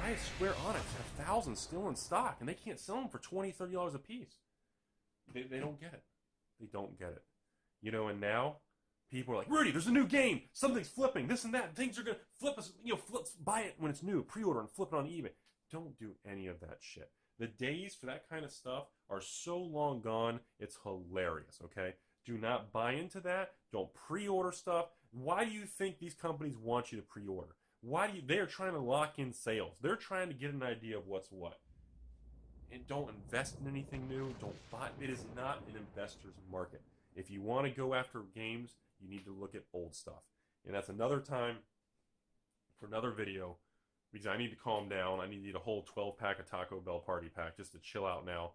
Why is Square Enix have thousands still in stock and they can't sell them for $20, $30 a piece? They don't get it. They don't get it. You know, and now people are like, Rudy, there's a new game. Something's flipping. This and that. Things are going to flip us. You know, buy it when it's new. Pre-order and flip it on eBay. Don't do any of that shit. The days for that kind of stuff are so long gone, it's hilarious, okay? Do not buy into that. Don't pre-order stuff. Why do you think these companies want you to pre-order? They're trying to lock in sales. They're trying to get an idea of what's what. And don't invest in anything new. Don't buy. It is not an investor's market. If you want to go after games, you need to look at old stuff. And that's another time for another video, because I need to calm down. I need to eat a whole 12-pack of Taco Bell party pack just to chill out now.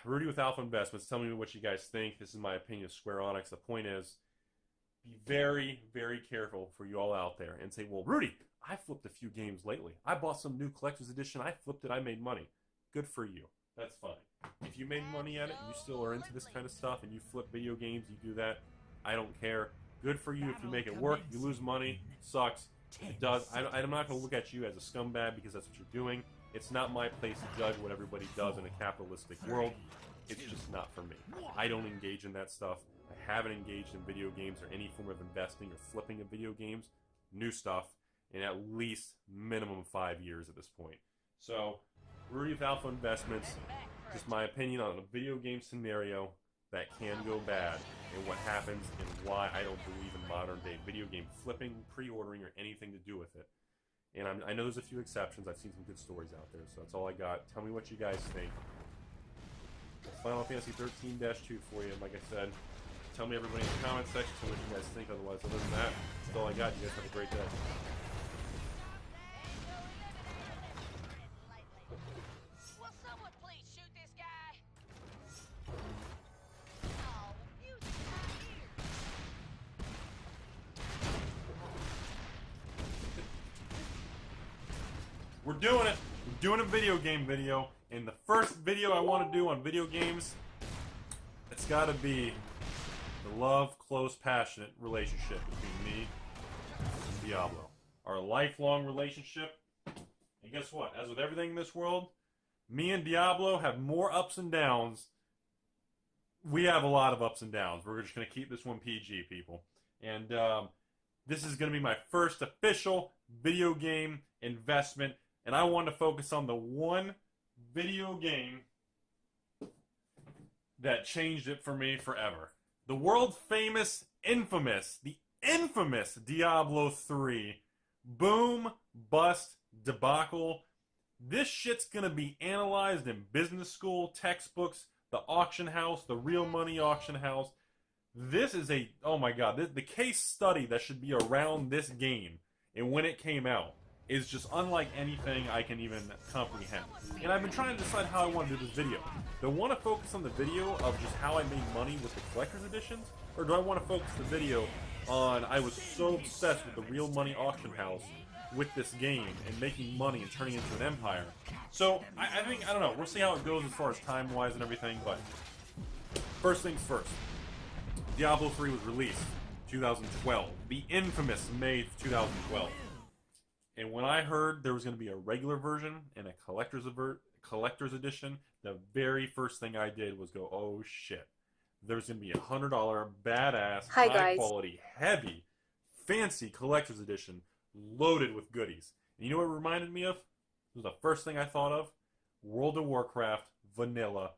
Rudy with Alpha Investments, tell me what you guys think. This is my opinion of Square Enix. The point is, be very, very careful for you all out there and say, well, Rudy, I flipped a few games lately. I bought some new collector's edition. I flipped it. I made money. Good for you. That's fine. If you made money at it, you still are into this kind of stuff, and you flip video games, you do that, I don't care. Good for you if you make it work. You lose money. Sucks. It does. I'm not going to look at you as a scumbag because that's what you're doing. It's not my place to judge what everybody does in a capitalistic world. It's just not for me. I don't engage in that stuff. I haven't engaged in video games or any form of investing or flipping of video games, new stuff, in at least minimum 5 years at this point. So, Rudy with Alpha Investments, just my opinion on a video game scenario that can go bad and what happens and why I don't believe in modern day video game flipping, pre-ordering, or anything to do with it. And I know there's a few exceptions. I've seen some good stories out there, so that's all I got. Tell me what you guys think. Final Fantasy 13-2 for you, like I said. Tell me, everybody, in the comment section what you guys think. Otherwise, other than that, that's all I got. You guys have a great day. Will someone please shoot this guy? Oh, music's not here. We're doing it. We're doing a video game video. And the first video I want to do on video games, it's got to be the love, close, passionate relationship between me and Diablo. Our lifelong relationship. And guess what? As with everything in this world, me and Diablo have more ups and downs. We have a lot of ups and downs. We're just going to keep this one PG, people. And this is going to be my first official video game investment. And I want to focus on the one video game that changed it for me forever. The world famous, the infamous Diablo 3 boom, bust, debacle. This shit's gonna be analyzed in business school, textbooks, the auction house, the real money auction house. This is oh my god, the case study that should be around this game and when it came out is just unlike anything I can even comprehend. And I've been trying to decide how I want to do this video. Do I want to focus on the video of just how I made money with the collector's editions? Or do I want to focus the video on I was so obsessed with the real money auction house with this game and making money and turning it into an empire? So, I think, I don't know, we'll see how it goes as far as time-wise and everything, but first things first. Diablo 3 was released 2012. The infamous May 2012. And when I heard there was going to be a regular version and a collector's edition, the very first thing I did was go, oh shit. There's going to be a $100, badass, high-quality, heavy, fancy collector's edition loaded with goodies. And you know what it reminded me of? It was the first thing I thought of? World of Warcraft Vanilla.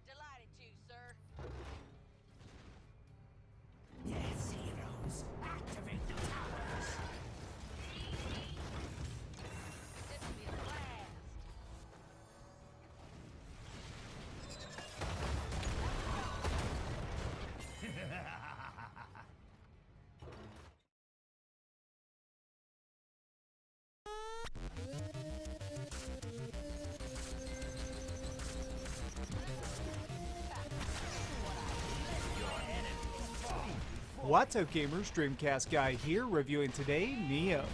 Delighted to, sir. Yes, heroes, activate the towers. This will be a blast. What's up, gamers? Dreamcast Guy here, reviewing today Neo.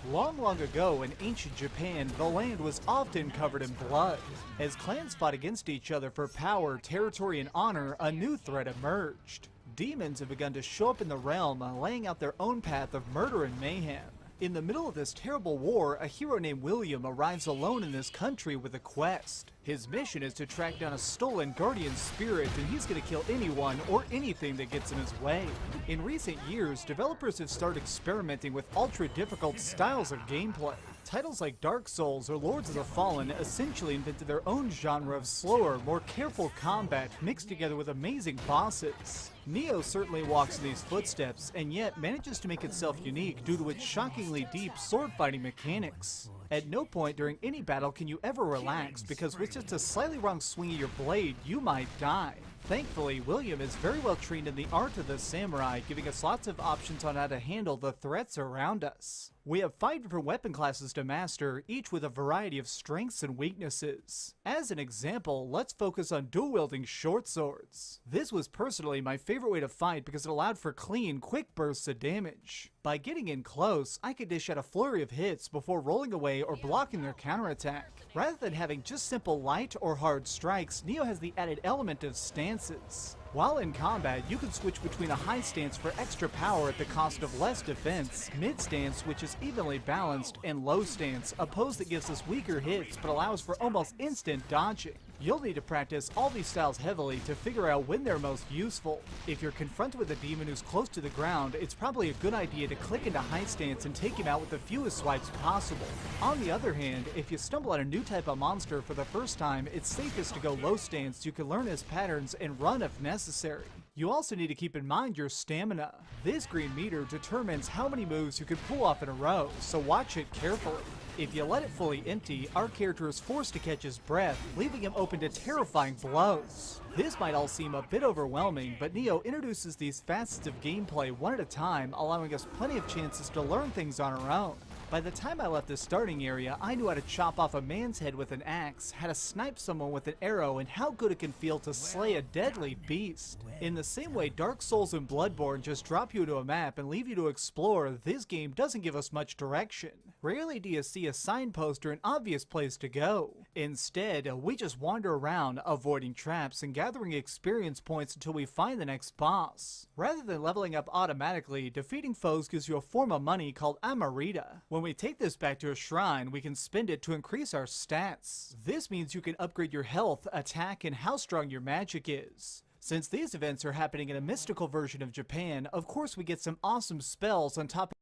Long ago in ancient Japan, the land was often covered in blood. As clans fought against each other for power, territory, and honor, a new threat emerged. Demons have begun to show up in the realm, laying out their own path of murder and mayhem. In the middle of this terrible war, a hero named William arrives alone in this country with a quest. His mission is to track down a stolen guardian spirit, and he's going to kill anyone or anything that gets in his way. In recent years, developers have started experimenting with ultra-difficult styles of gameplay. Titles like Dark Souls or Lords of the Fallen essentially invented their own genre of slower, more careful combat mixed together with amazing bosses. Nioh certainly walks in these footsteps, and yet manages to make itself unique due to its shockingly deep sword-fighting mechanics. At no point during any battle can you ever relax, because with just a slightly wrong swing of your blade, you might die. Thankfully, William is very well trained in the art of the samurai, giving us lots of options on how to handle the threats around us. We have 5 different weapon classes to master, each with a variety of strengths and weaknesses. As an example, let's focus on dual-wielding short swords. This was personally my favorite way to fight because it allowed for clean, quick bursts of damage. By getting in close, I could dish out a flurry of hits before rolling away or blocking their counterattack. Rather than having just simple light or hard strikes, Nioh has the added element of stances. While in combat, you can switch between a high stance for extra power at the cost of less defense, mid stance which is evenly balanced, and low stance, a pose that gives us weaker hits but allows for almost instant dodging. You'll need to practice all these styles heavily to figure out when they're most useful. If you're confronted with a demon who's close to the ground, it's probably a good idea to click into high stance and take him out with the fewest swipes possible. On the other hand, if you stumble on a new type of monster for the first time, it's safest to go low stance so you can learn his patterns and run if necessary. You also need to keep in mind your stamina. This green meter determines how many moves you can pull off in a row, so watch it carefully. If you let it fully empty, our character is forced to catch his breath, leaving him open to terrifying blows. This might all seem a bit overwhelming, but Nioh introduces these facets of gameplay one at a time, allowing us plenty of chances to learn things on our own. By the time I left the starting area, I knew how to chop off a man's head with an axe, how to snipe someone with an arrow, and how good it can feel to slay a deadly beast. In the same way Dark Souls and Bloodborne just drop you to a map and leave you to explore, this game doesn't give us much direction. Rarely do you see a signpost or an obvious place to go. Instead, we just wander around, avoiding traps and gathering experience points until we find the next boss. Rather than leveling up automatically, defeating foes gives you a form of money called Amarita. When we take this back to a shrine, we can spend it to increase our stats. This means you can upgrade your health, attack, and how strong your magic is. Since these events are happening in a mystical version of Japan, of course we get some awesome spells on top of